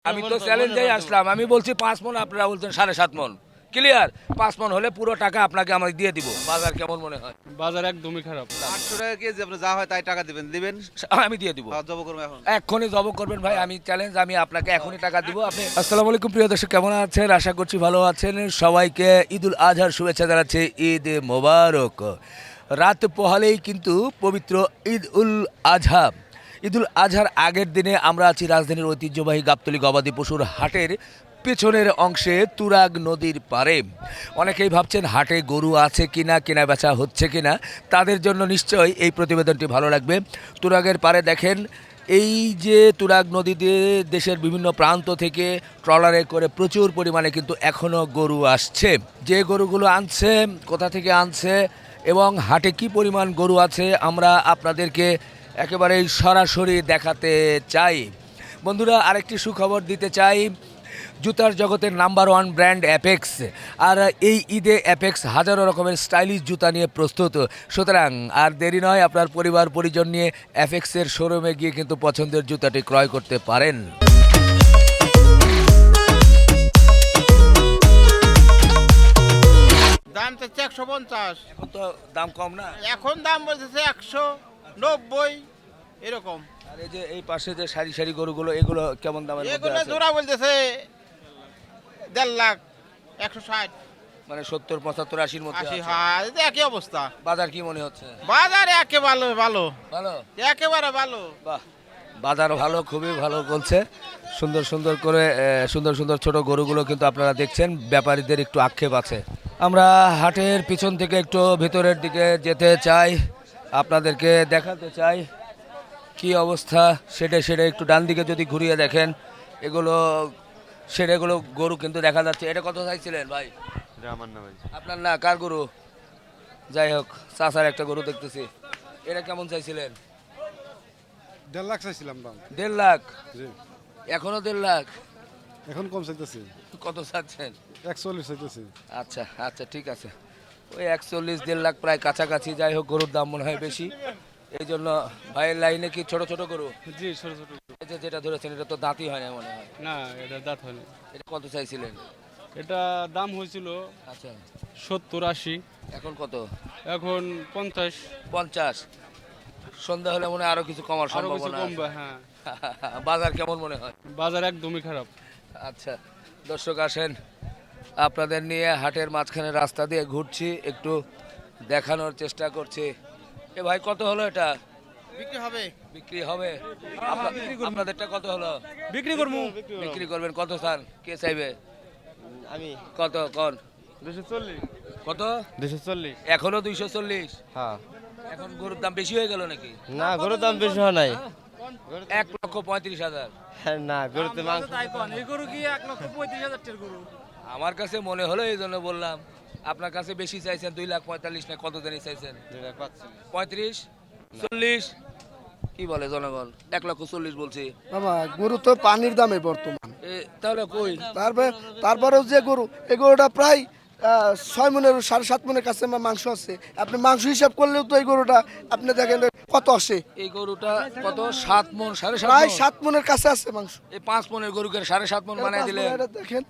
আমি তো চ্যালেঞ্জেই আসলাম, আমি বলছি 5 মণ, আপনারা বলছেন 7.5 মণ। ক্লিয়ার? 5 মণ হলে পুরো টাকা আপনাকে আমি দিয়ে দিব। বাজার কেমন মনে হয়? বাজার একদমই খারাপ। 800 টাকা কেজি, আপনি যা হয় তাই টাকা দিবেন আমি দিয়ে দিব। জব করবো এখন। এক্ষুনি জব করবেন ভাই, আমি চ্যালেঞ্জ, আমি আপনাকে এখনই টাকা দিব। আপনি আসসালামু আলাইকুম প্রিয় দর্শক, কেমন আছেন? আশা করছি ভালো আছেন। সবাইকে ঈদুল আজহার শুভেচ্ছা জানাচ্ছি। ঈদ মোবারক। রাত পোহালেই কিন্তু পবিত্র ঈদ উল আজহা। ঈদুল আজহার আগের দিনে আমরা আছি রাজধানীর ঐতিহ্যবাহী গাবতলী গবাদি পশুর হাটের পেছনের অংশে তুরাগ নদীর পাড়ে। অনেকেই ভাবছেন হাটে গরু আছে কিনা, কেনা বেচা হচ্ছে কিনা। তাদের জন্য নিশ্চয়ই এই প্রতিবেদনটি ভালো লাগবে। তুরাগের পাড়ে দেখেন, এই যে তুরাগ নদীতে দেশের বিভিন্ন প্রান্ত থেকে ট্রলারে করে প্রচুর পরিমাণে কিন্তু এখনও গরু আসছে। যে গরুগুলো আনছে, কোথা থেকে আনছে এবং হাটে কি পরিমাণ গরু আছে আমরা আপনাদেরকে একেবারেই সরাসরি দেখাতে চাই। বন্ধুরা, আরেকটি সুখবর দিতে চাই। জুতার জগতের নাম্বার 1 ব্র্যান্ড অ্যাপেক্স, আর এই ঈদে অ্যাপেক্স হাজারো রকমের স্টাইলিশ জুতা নিয়ে প্রস্তুত। সুতরাং আর দেরি নয়, আপনার পরিবার পরিজন নিয়ে অ্যাপেক্সের শোরুমে গিয়ে কিন্তু পছন্দের জুতাটি ক্রয় করতে পারেন। দাম চাচ্ছে 150। এখন তো দাম কম না? এখন দাম বলতেছে 190 এরকম। আর এই যে এই পাশে যে সারি সারি গরুগুলো, এগুলো কেমন দামের মধ্যে এগুলো আছে? জোড়া বলতেছে 1.5 লাখ, 160, মানে 70, 75, 80-র মধ্যে 80। আছে। হ্যাঁ, এটা একই অবস্থা। বাজার কি মনে হচ্ছে? বাজার একেবারে ভালো, ভালো? একেবারে ভালো। বাহ, বাজার ভালো, খুবই ভালো বলছে। সুন্দর সুন্দর করে সুন্দর সুন্দর ছোট গরুগুলো কিন্তু আপনারা দেখছেন। ব্যাপারীদের একটু আক্ষেপ আছে। আমরা হাটের পিছন থেকে একটু ভেতরের দিকে যেতে চাই, আপনাদেরকে দেখাতে চাই কি অবস্থা। সেটা একটু ডান দিকে যদি ঘুরিয়ে দেখেন, এগুলো সেটাগুলো গরু কিন্তু দেখা যাচ্ছে। এটা কত চাইছিলেন ভাই? আমার না ভাই, আপনার না, কার গরু? যাই হোক, চাচার একটা গরু দেখতেছি। এটা কেমন চাইছিলেন? 1.5 লাখ চাইছিলাম দাম। 1.5 লাখ? জি, এখনো 1.5 লাখ? এখন কম চাইতেছি, কত চাচ্ছেন? 41 চাইতেছি। আচ্ছা আচ্ছা, ঠিক আছে। ওই 41, 1.5 লাখ প্রায় কাছাকাছি। যাই হোক, গরুর দাম মনে হয় বেশি। এই জন্য ভাইয়ের লাইনে কি ছোট ছোট গরু? জি, ছোট ছোট। এই যে যেটা ধরেছেন, এটা তো দাঁতই হয় না মনে হয়। না, এটা দাঁত হয়নি। এটা কত চাইছিলেন? এটা দাম হয়েছিল আচ্ছা, 70-80, এখন কত? এখন 50। 50? সন্ধ্যা হলে মনে হয় আরো কিছু কমার আরো কিছু সম্ভাবনা কমবে, আছে। হ্যাঁ। বাজার কেমন মনে হয়? বাজার একদমই খারাপ। আচ্ছা দর্শক, আসেন, আপনাদের নিয়ে হাটের মাঝখানে রাস্তা দিয়ে ঘুরছি, একটু দেখানোর চেষ্টা করছি। এ ভাই, কত হলো এটা? বিক্রি হবে। বিক্রি হবে? আপনাদেরটা কত হলো? বিক্রি করবো। বিক্রি করবেন? কত স্যার, কে চাইবে? আমি কত কোন? 240। কত? 240। এখনো 240? হ্যাঁ। এখন গরুর দাম বেশি হয়ে গেল নাকি? না, গরুর দাম বেশি হয় নাই। 1,35,000? না, গরুতে মাংস এই গরু কি 1,35,000 গরু? আমার কাছে মনে হলো, এই জন্য বললাম। আপনার কাছে বেশি চাইছেন, 2,45,000 না কত জানি চাইছেন? 35, 40? কি বলে জনগণ? 1,40,000 বলছি। বাবা, গরু তো পানির দামে বর্তমান। তাহলে কই? তারপরেও যে গরু, এই গরুটা প্রায় 6 মনের 7.5 মনের কাছে মাংস আছে। আপনি মাংস হিসাব করলেও তো এই গরুটা আপনি দেখেন কত আসে। এই গরুটা কত? 7 মণ, 7.5 প্রায় মণ? 7 মনের কাছে আছে মাংস। এই 5 মণের গরুকে 7.5 মণ বানাই দিলে? এটা দেখেন,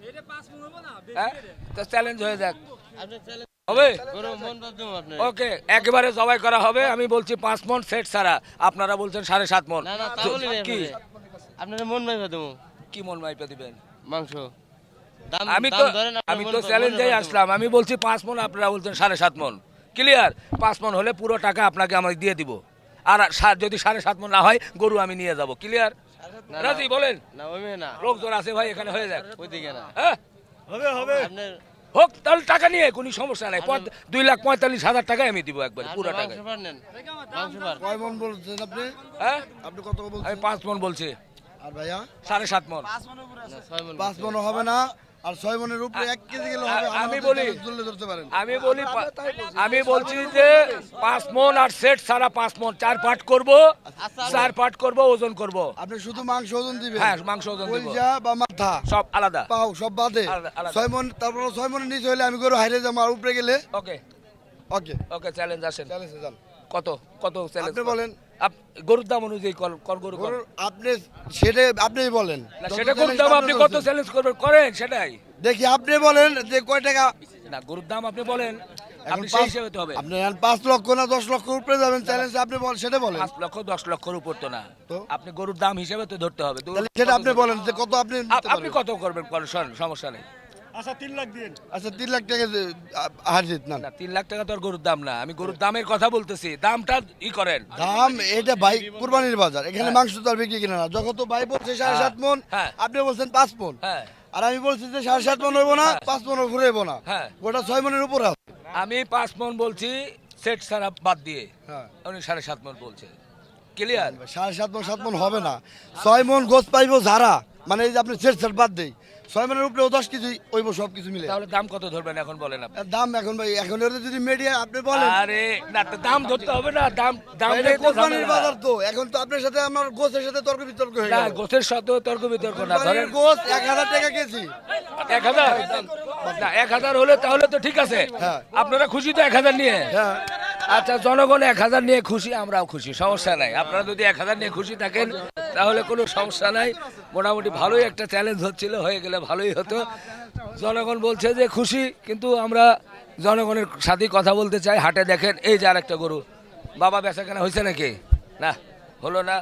হ্যাঁ, তা চ্যালেঞ্জ হয়ে যাক, হবে? ওকে, একেবারে জবাই করা হবে। আমি বলছি 5 মণ সেট ছাড়া, আপনারা বলছেন 7.5 মণ। কি আপনার মন ভাই দেবো কি মন মাইপে দিবেন? মাংস। আমি তো চ্যালেঞ্জেই আসলাম, আমি বলছি 5 মণ, আপনারা বলছেন 7.5 মণ। ক্লিয়ার? 5 মণ হলে পুরো টাকা আপনাকে আমি দিয়ে দিব। আর যদি 7.5 মণ না হয়, গরু আমি নিয়ে যাব। ক্লিয়ার? রাজি বলেন? না, ওই না, লোকজন আছে ভাই, এখানে হয়ে যাক। ওইদিকে না। হ্যাঁ, আপনার হোক, তাহলে টাকা নিয়ে কোনো সমস্যা নাই। 2,45,000 টাকায় আমি দিব একবার, পুরো টাকা। মাংস পার নেন, মাংস পার। কয় মন বলছেন আপনি? হ্যাঁ, আপনি কত বলছেন? আমি 5 মণ বলছি। আর ভাইয়া 7.5 মণ? না, 6 মণ। 5 মন হবে না, আর 6 মনের উপরে 1 কেজি গেলে হবে। আমি বলি, ধরতে পারেন। আমি বলছি যে 5 মণ আর সেট ছাড়া 5 মণ, 4 পার্ট করব, 4 পার্ট করব, ওজন করব। আপনি শুধু মাংস ওজন দিবেন? হ্যাঁ, মাংস ওজন দিব, কলজা বা মাথা সব আলাদা। পাও সব বাদে আলাদা, আলাদা। 6 মন। তারপর 6 মনের নিচে হলে আমি গরু হাইরে যাবো, আর উপরে গেলে ওকে ওকে। ওকে, চ্যালেঞ্জ আসেন। চ্যালেঞ্জে যান। কত কত চ্যালেঞ্জ? আপনি বলেন। গরুর দাম অনুযায়ী কর গরু কর। গরুর আপনি সেটা আপনিই বলেন না সেটা গরুর দাম আপনি কত চ্যালেঞ্জ করবেন করেন সেটাই। দেখি আপনি বলেন যে কয় টাকা না গরুর দাম আপনি বলেন, এখন আপনি সেই হিসেবে তো হবে। আপনি 5 লক্ষ না 10 লক্ষ উপরে যাবেন চ্যালেঞ্জ আপনি বলেন সেটা বলেন 5 লক্ষ 10 লক্ষর উপর তো না, তো? আপনি গরুর দাম হিসেবে তো ধরতে হবে। তো তাহলে সেটা আপনি বলেন যে কত আপনি নিতে আপনি পারবেন। কত করবেন করেন, শোনেন, সমস্যা নেই। আচ্ছা 3 লাখ টাকা হারজিত না না 3 লাখ টাকা তো আর গরুর দাম না, আমি গরুর দামের কথা বলতেছি, দামটা ই করেন। দাম এটা ভাই কুরবানির বাজার, এখানে মাংস তো আর বিক্রি কিনা না। যখন তো ভাই বলছে 7.5 মন, হ্যাঁ। আপনি বলছেন 5 মন, হ্যাঁ আর আমি বলছি যে 7.5 মন হইব না, 5 মন ঘুরে হইব না, হ্যাঁ। গোটা 6 মনের উপরে আছে। আমি 5 মন বলছি সেট সারা বাদ দিয়ে, হ্যাঁ উনি 7.5 মন বলছে, ক্লিয়ার? 7.5 মন 7 মন হবে না, 6 মন গোছ পাইবো যারা, মানে এই যে আপনি সেট সেট বাদ দেই 6 মনের উপরে 10 কেজি হইব সব কিছু মিলে। তাহলে দাম কত ধরবেন এখন বলেন আপনি? আর দাম এখন ভাই এখন এর যদি মিডিয়া আপনি বলেন আরে না তো দাম ধরতে হবে না, দাম দাম ভাই, এটা নিয়ে তো কোরবানির ঝামেলা। বাজার তো, এখন তো আপনার সাথে আমার গোছের সাথে তর্ক বিতর্ক হয়ে না গেল। গোছের সাথে তর্ক বিতর্ক না, ধরেন কোরবানির গোছ 1000 টাকা কেজি। 1000 না 1000 হলে তাহলে তো ঠিক আছে, হ্যাঁ। আপনারা খুশি তো 1000 নিয়ে? হ্যাঁ আচ্ছা জনগণ 1000 নিয়ে খুশি, আমরাও খুশি, সমস্যা নাই। আপনারা যদি 1000 নিয়ে খুশি থাকেন তাহলে কোনো সমস্যা নাই। মোটামুটি ভালোই একটা চ্যালেঞ্জ হচ্ছিল, হয়ে গেলে ভালোই হতো। জনগণ বলছে যে খুশি, কিন্তু আমরা জনগণের সাথে কথা বলতে চাই। হাটে দেখেন এই যে আরেকটা গরু, বাবা বেচা কেনা হয়েছে নাকি? না হলো না,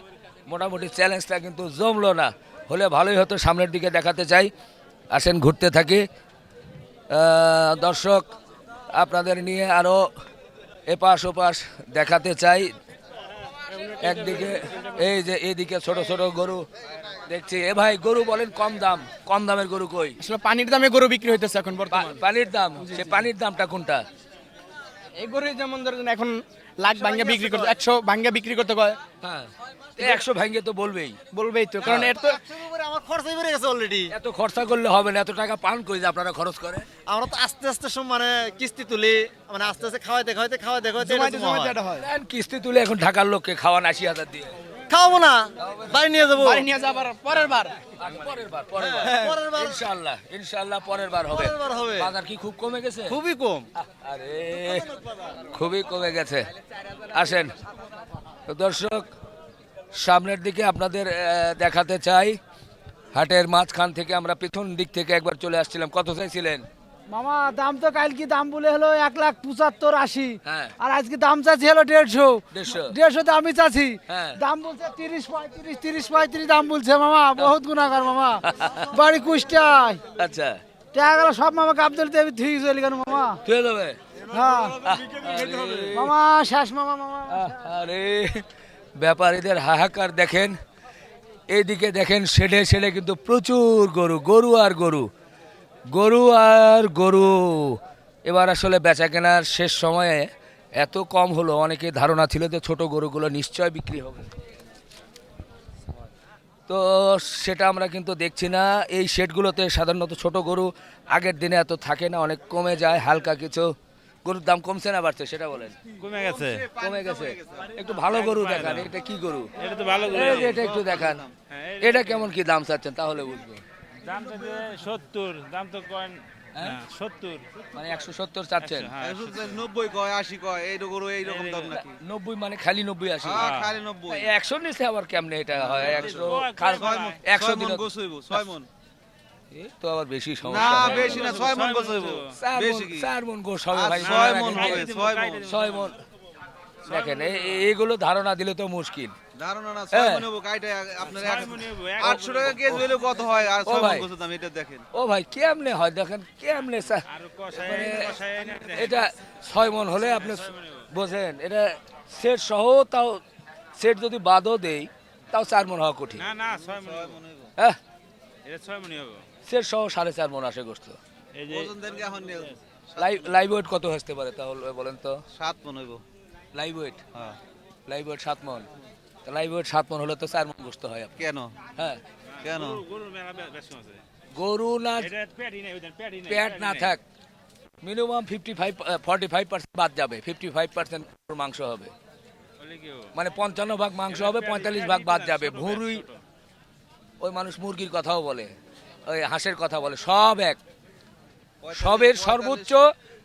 মোটামুটি চ্যালেঞ্জটা কিন্তু জমলো না, হলে ভালোই হতো, সামনের দিকে দেখাতে চাই। আসেন ঘুরতে থাকি। দর্শক আপনাদের নিয়ে আরও এপাশ ওপাশ দেখাতে চাই। একদিকে এই যে এইদিকে ছোট ছোট গরু দেখছি। এ ভাই গরু বলেন কম দাম, কম দামের গরু কই? আসলে পানির দামে গরু বিক্রি হইতেছে এখন বর্তমান। পানির দাম, সে পানির দামটা কোনটা? এই গরু যেমন ধরেন এখন লাখ ভাঙ্গা বিক্রি করতে, 100 ভাঙ্গা বিক্রি করতে কয়, হ্যাঁ 100 ভাঙ্গে তো বলবেই, বলবেই তো, কারণ এর তো আমার খরচই বেড়ে গেছে অলরেডি। এত খরচা করলে হবে না, এত টাকা পান কই যে আপনারা খরচ করে? আমরা তো আস্তে আস্তে মানে কিস্তি তুলি, মানে আস্তে আস্তে খাওয়াইতে জমাইতে জমাইতে এটা হয়। নেন কিস্তি তুলে এখন ঢাকার লোককে খাওয়ান 80,000 দিয়ে। খাওয়াবো না, বাড়ি নিয়ে যাবো। বাড়ি নিয়ে যাবার পরের বার পরের বার পরের বার ইনশাআল্লাহ, ইনশাআল্লাহ পরের বার হবে। পরের বার হবে। বাজার কি খুব কমে গেছে? খুবই কম। আরে খুবই কমে গেছে। আসেন তো দর্শক, সামনের দিকে আপনাদের দেখাতে চাই। হাটের মাঝখান থেকে আমরা পেছন দিক থেকে একবার চলে আসছিলাম। কত চাইছিলেন? মামা দাম তো কালকে দাম বলে হলো 1,75,80, হ্যাঁ। আর আজকে দাম চাচ্ছি হলো 150। 150 দামই চাচ্ছি, হ্যাঁ। দাম বলছে 30-35 দাম বলছে মামা, বহুত গুণাগার মামা, বাড়ি কুষ্টায়। আচ্ছা টাকা গেল সব মামাকে আব্দুল দেবী ঠিক চলে গেল মামা। তুই দেবে? হ্যাঁ আরে, মামা শেষ মামা, মামা আরে ব্যাপারীদের হাহাকার দেখেন। এইদিকে দেখেন শেডে শেডে কিন্তু প্রচুর গরু, গরু আর গরু, গরু আর গরু। এবার আসলে বেচা কেনার শেষ সময়ে এত কম হলো, অনেকে ধারণা ছিল যে ছোট গরুগুলো নিশ্চয় বিক্রি হবে, তো সেটা আমরা কিন্তু দেখছি না। এই শেডগুলোতে সাধারণত ছোট গরু আগের দিনে এত থাকে না, অনেক কমে যায় হালকা কিছু। গরুর দাম কমছে না বাড়ছে সেটা বলেন? কমে গেছে। কমে গেছে। একটু ভালো গরু দেখান, এটা কি গরু? এটা তো ভালো এই যে এটা একটু দেখান, এটা কেমন কি দাম চাচ্ছেন তাহলে বুঝবো। দাম তো 70, দাম তো কয়েন হ্যাঁ? 70। মানে 170 চাচ্ছেন? 90 কয় 80 কয় এইরকম এইরকম দাম নাকি? 90 মানে খালি 90 80? হ্যাঁ খালি 90। 100 নিচে আবার কেমনে এটা হয়? 100 6 100 মন দিন গোছ হইব 6 মন। এই তো আবার বেশি না সমস্যা। বেশি না 6 মন গোছ হইব। বেশি কি? 4 মন গোশ হবে আর ভাই। 6 মন হবে 6 মন। 6 মন দেখেন, এইগুলো ধারণা দিলে তো মুশকিল। ধারণা না 6 হ্যাঁ। মন হইব কাইটা আপনার 6 মন হইব, 800 টাকা কেজি হইলে কত হয় আর ও 6 মন ভাই। গোছের দাম এটা দেখেন। ও ভাই কেমনে হয় দেখেন, কেমনে আর কষায় মানে কষায় এনে দেখেন। এটা 6 মন হলে আপনি বোঝেন, এটা সেট সহ, তাও সেট যদি বাদও দেই তাও 4 মন হওয়া কঠিন। না না 6 মন হইব। হ্যাঁ এটা 6 মনই হবে। সেট সহ 4.5 মন আসে গোস্ত। এই যে ওজন দেন কি এখন নিয়ে লাইভ ওয়েট কত আসতে পারে তাহলে বলেন তো? 7 মন হইব। লাইভ ওয়েট, হ্যাঁ। লাইভ ওয়েট 7 মন। তো লাইভ ওয়েট 7 মন হলে তো 4 মন গোস্ত হয় আপনার। কেন? হ্যাঁ কেন? গরুর মেলা বেশি আছে। গরু না এটা পেটি নেই, ওদের পেটি নেই। পেট না থাক, মিনিমাম 45% বাদ যাবে, 55% মাংস হবে। বলে কি ও? মানে 55 ভাগ মাংস হবে, 45 ভাগ বাদ যাবে। ভুঁড়ি, ওই মানুষ মুরগির কথাও বলে, ওই হাঁসের কথা বলে, সব এক। সবের সর্বোচ্চ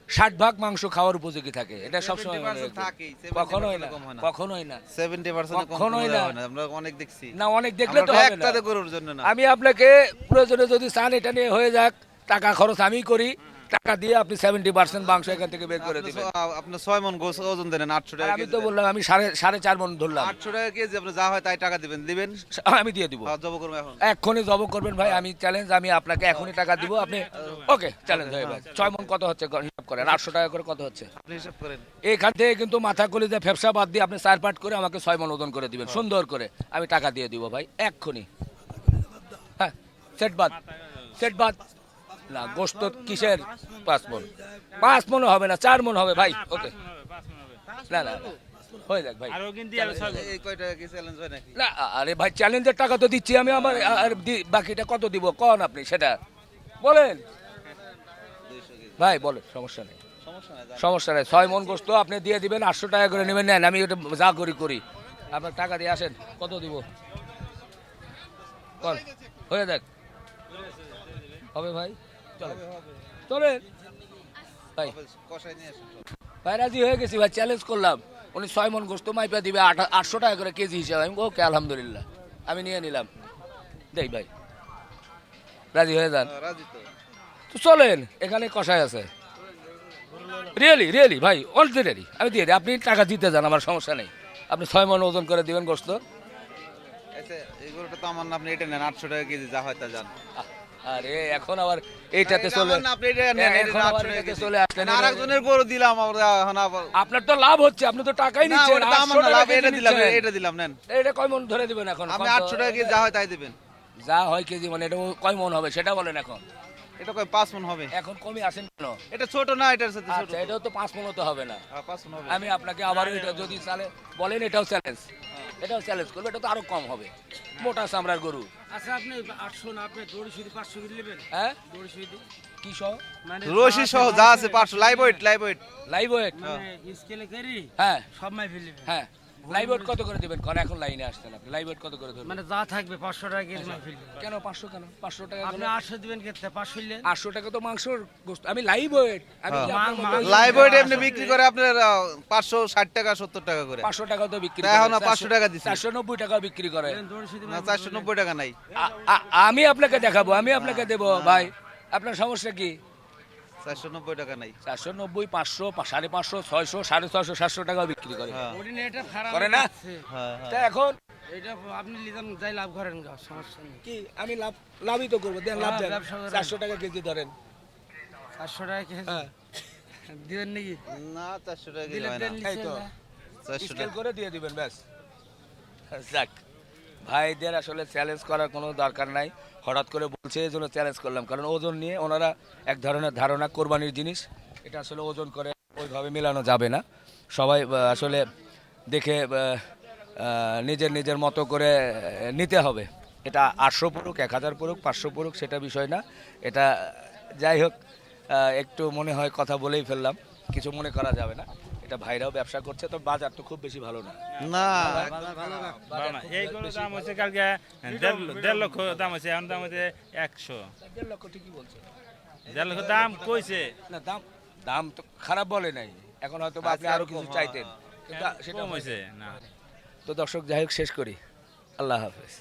60 ভাগ মাংস খাওয়ার উপযোগী থাকে, এটা সবসময় মনে 70% রাখবেন। থাকেই, 70% কখনোই না, কম হয় না। কখনোই না, 70% কম কখনোই হয় না। না, আমরা অনেক দেখছি। না অনেক দেখলে তো আমরা হবে না। একটাতে গরুর জন্য না। আমি আপনাকে প্রয়োজনে যদি চান এটা নিয়ে হয়ে যাক, টাকা খরচ আমি করি, টাকা দিয়ে আপনি 70% মাংস এখান থেকে বের করে দিবেন। আপনি 6 মন গোস ওজন দেন 800 আর টাকা আমি কেজি তো দেন। বললাম আমি 4.5 মন ধরলাম, 800 টাকা কেজি আপনি যা হয় তাই টাকা দিবেন আমি দিয়ে দিব। জব করবো এখন। এক্ষুনি জব করবেন ভাই, আমি চ্যালেঞ্জ, আমি আপনাকে এখনই টাকা দিব, আপনি ওকে চ্যালেঞ্জ হয়ে গেছে। 6 মন কত হচ্ছে হিসাব করেন, 800 টাকা করে কত হচ্ছে? আপনি হিসাব করেন। এখান থেকে কিন্তু মাথা কলিজা ফেফসা বাদ দিয়ে আপনি 4 পাট করে আমাকে 6 মন ওজন করে দিবেন সুন্দর করে, আমি টাকা দিয়ে দিব ভাই এক্ষুনি। হ্যাঁ সেট বাদ না, গোস্ত কিসের 5 মন? 5 মনও হবে না, 4 মন হবে ভাই, ওকে না না না, হয়ে যাক ভাই। এই কয় টাকা কি চ্যালেঞ্জ হয় নাকি? না আরে ভাই চ্যালেঞ্জের টাকা তো দিচ্ছি আমি, আমার আর বাকিটা কত দিব কন আপনি সেটা বলেন 200 কেজি। ভাই, বলেন, সমস্যা নেই, সমস্যা নাই, সমস্যা নেই। 6 মন গোস্ত আপনি দিয়ে দিবেন, 800 টাকা করে নেবেন, নেন, আমি ওটা যা করি আপনার টাকা দিয়ে আসেন, কত দিব কন, হয়ে যাক, হবে ভাই, চলেন চলেন ভাই, কষাই নিয়ে আসুন। ভাই রাজি হয়ে গেছি ভাই, চ্যালেঞ্জ করলাম, উনি 6 মন গোস্ত মাইপা দিবে 800 টাকা করে কেজি হিসাবে, আমি ওকে আলহামদুলিল্লাহ আমি নিয়ে নিলাম, দেই ভাই, রাজি হয়ে যান। রাজি তো। তো চলেন, এখানে কষাই আছে, রিয়েলি ভাই অলরেডি আমি দিয়ে দিই, আপনি টাকা দিতে যান, আমার সমস্যা নেই, আপনি 6 মন ওজন করে দিবেন গোস্ত। আচ্ছা এই গরুটা তো আমার না, আপনি এটা নেন 800 টাকা কেজি যা হয় তা জান। আরে এখন আবার এইটাতে এটা চলে, আমার না, আপনি এটা নেন, এটা এখন আবার 800 টাকা এটাতে কেজি। চলে আসলেন, আর একজনের গরু দিলাম আমরা এখন আবার। আপনার তো লাভ হচ্ছে, আপনি তো টাকাই না নিচ্ছেন, ওটা তো আমার 800 না, টাকা লাভ কেজি এটা দিলাম, নিচ্ছেন। এটা দিলাম নেন। এটা কয় মন ধরে দিবেন এখন? আপনি কত? 800 টাকা কেজি যা হয় তাই দিবেন। যা হয় কেজি মানে এটা কয় মন হবে সেটা বলেন এখন, এটা কয় 5 মন হবে। এখন কমে আসেন কেন? এটা ছোট না, এটার সাথে ছোট। আচ্ছা এটাও তো 5 মনও তো হবে না, হ্যাঁ 5 মন হবে। আমি আপনাকে আবার এটা যদি চালে বলেন, এটাও চ্যালেঞ্জ, এটাও চ্যালেঞ্জ করবো, এটা তো আরো কম হবে, মোটা চামড়ার গরু। আচ্ছা আপনি 800 না, আপনি দড়ি শুধু 500 কেজি নেবেন, হ্যাঁ দড়ি শুধু কি সহ? মানে রশি সহ যা আছে 500 লাইভ ওয়েট লাইভ ওয়েট? স্কেলে করি হ্যাঁ সব মাই ফেলবেন, হ্যাঁ, লাইভ ওয়েট কত করে দিবেন? কারণ এখন লাইনে আসছেন আপনি, লাইভ ওয়েট কত করে ধরবেন? মানে যা থাকবে 500 টাকা কেজি মাই ফেলবেন। কেন 500 কেন? 500 টাকা আপনি 800 দিবেন কেতে 500 নিলেন, 800 টাকা তো মাংসর গোস্ত, আমি লাইভ ওয়েট, আমি কি আপনার মতো- লাইভ ওয়েট এমনি বিক্রি করে আপনার 560 টাকা 70 টাকা করে। 500 টাকা তো বিক্রি তা করে, এখন 500 টাকা দিছি। 490 টাকা বিক্রি করে। দড়ি শুধু না 490 টাকা নাই। আমি আপনাকে দেখাবো, আমি আপনাকে দেবো ভাই, আপনার সমস্যা কি? 490 টাকা নাই। 490, 500, 550, 600, 650, 700 টাকা বিক্রি করে, হ্যাঁ ওদিন এটা খারাপ করে না? হ্যাঁ তা এখন এটা আপনি লিদাম যাই লাভ করেন গা, সমস্যা নেই। কি আমি লাভই তো করবো, দেন লাভ দেন, ব্যবসা করেন। 400 টাকা কেজি ধরেন। 400 টাকা কেজি হ্যাঁ দিবেন নাকি? না 400 টাকা কেজি দিলে হয় না। দেন এই তো, নিচে না। 400 স্কেল টাকা। করে দিয়ে দিবেন ব্যাস। যাক ভাইদের আসলে চ্যালেঞ্জ করার কোনো দরকার নাই, হঠাৎ করে বলছে এই জন্য চ্যালেঞ্জ করলাম, কারণ ওজন নিয়ে ওনারা এক ধরনের ধারণা, কোরবানির জিনিস এটা আসলে ওজন করে ওইভাবে মেলানো যাবে না, সবাই আসলে দেখে নিজের মতো করে নিতে হবে। এটা 800 পড়ুক, 1000 পড়ুক, 500 পড়ুক, সেটা বিষয় না, এটা যাই হোক, একটু মনে হয় কথা বলেই ফেললাম, কিছু মনে করা যাবে না, এটা ভাইরাও ব্যবসা করছে, তো বাজার তো খুব বেশি ভালো না। না এইগুলো দাম হচ্ছে কালকে 1.5 লক্ষ দাম হচ্ছে, এখন দাম হচ্ছে 100। 1.5 লক্ষ ঠিকই বলছে, 1.5 লক্ষ দাম কইছে। না দাম তো খারাপ বলে নাই, এখন হয়তো বা আপনি আরো কিছু চাইতেন, কিন্তু সেটা কম হয়েছে না। তো দর্শক যাই হোক শেষ করি, আল্লাহ হাফেজ।